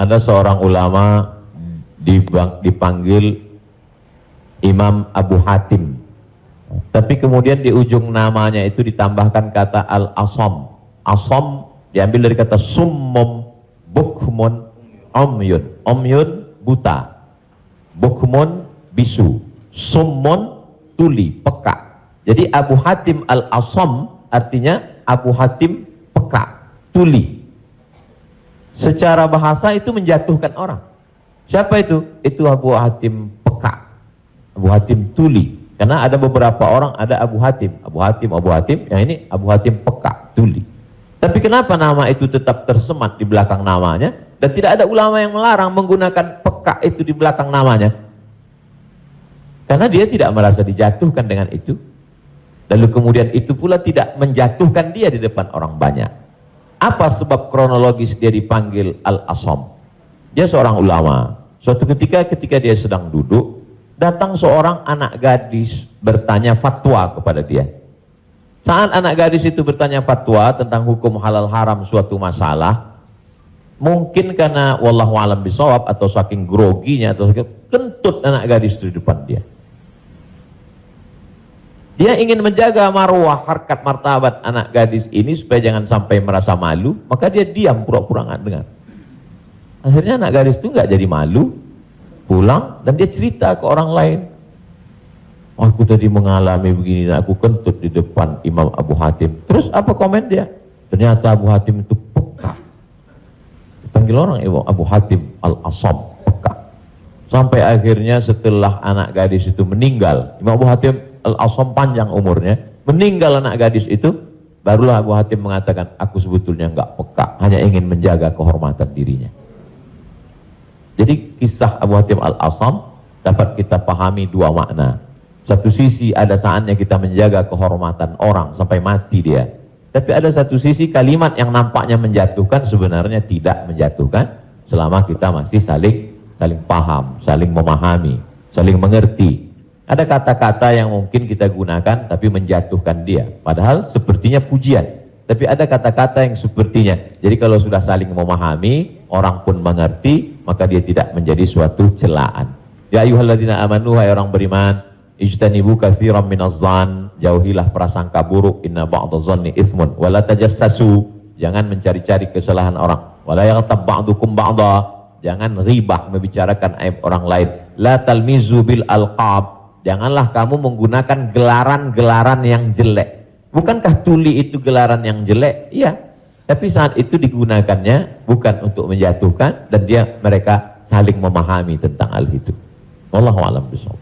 ada seorang ulama dipanggil Imam Abu Hatim, tapi kemudian di ujung namanya itu ditambahkan kata Al-Asam. Asam diambil dari kata summum, bukmun, umyun. Umyun buta, bukmun bisu, summun tuli, peka. Jadi Abu Hatim Al-Asam artinya Abu Hatim peka, tuli. Secara bahasa itu menjatuhkan orang. Siapa itu? Itu Abu Hatim peka, Abu Hatim tuli. Karena ada beberapa orang, ada Abu Hatim, yang ini Abu Hatim peka, tuli. Tapi kenapa nama itu tetap tersemat di belakang namanya, dan tidak ada ulama yang melarang menggunakan peka itu di belakang namanya? Karena dia tidak merasa dijatuhkan dengan itu. Lalu kemudian itu pula tidak menjatuhkan dia di depan orang banyak. Apa sebab kronologis dia dipanggil Al-Asam? Dia seorang ulama. Suatu ketika dia sedang duduk, datang seorang anak gadis bertanya fatwa kepada dia. Saat anak gadis itu bertanya fatwa tentang hukum halal haram suatu masalah, mungkin karena wallahu alam bisawab atau saking groginya atau kentut anak gadis itu di depan dia. Dia ingin menjaga marwah, harkat martabat anak gadis ini supaya jangan sampai merasa malu, maka dia diam, pura-pura nggak dengar. Akhirnya anak gadis itu nggak jadi malu, pulang dan dia cerita ke orang lain. Aku tadi mengalami begini dan aku kentut di depan Imam Abu Hatim. Terus apa komen dia? Ternyata Abu Hatim itu peka. Dipanggil orang Abu Hatim Al-Asam, peka. Sampai akhirnya setelah anak gadis itu meninggal, Imam Abu Hatim Al-Asam panjang umurnya, meninggal anak gadis itu, barulah Abu Hatim mengatakan, aku sebetulnya enggak peka, hanya ingin menjaga kehormatan dirinya. Jadi kisah Abu Hatim Al-Asam dapat kita pahami dua makna. Satu sisi ada saatnya kita menjaga kehormatan orang sampai mati dia. Tapi ada satu sisi kalimat yang nampaknya menjatuhkan sebenarnya tidak menjatuhkan selama kita masih saling paham, saling memahami, saling mengerti. Ada kata-kata yang mungkin kita gunakan tapi menjatuhkan dia. Padahal sepertinya pujian. Tapi ada kata-kata yang sepertinya. Jadi kalau sudah saling memahami, orang pun mengerti, maka dia tidak menjadi suatu celaan. Ya ayyuhalladzina amanu, hai orang beriman, ijtanibu katsiran minadh-dhann, jauhilah prasangka buruk, inna ba'dadh-dhanni itsmun, wala tajassasu, jangan mencari-cari kesalahan orang, wala yaghtab ba'dukum ba'dha, jangan ribah membicarakan aib orang lain, la talmizu bil alqab, janganlah kamu menggunakan gelaran-gelaran yang jelek. Bukankah tuli itu gelaran yang jelek? Iya. Tapi saat itu digunakannya bukan untuk menjatuhkan, dan mereka saling memahami tentang hal itu. Wallahu a'lam bishawab.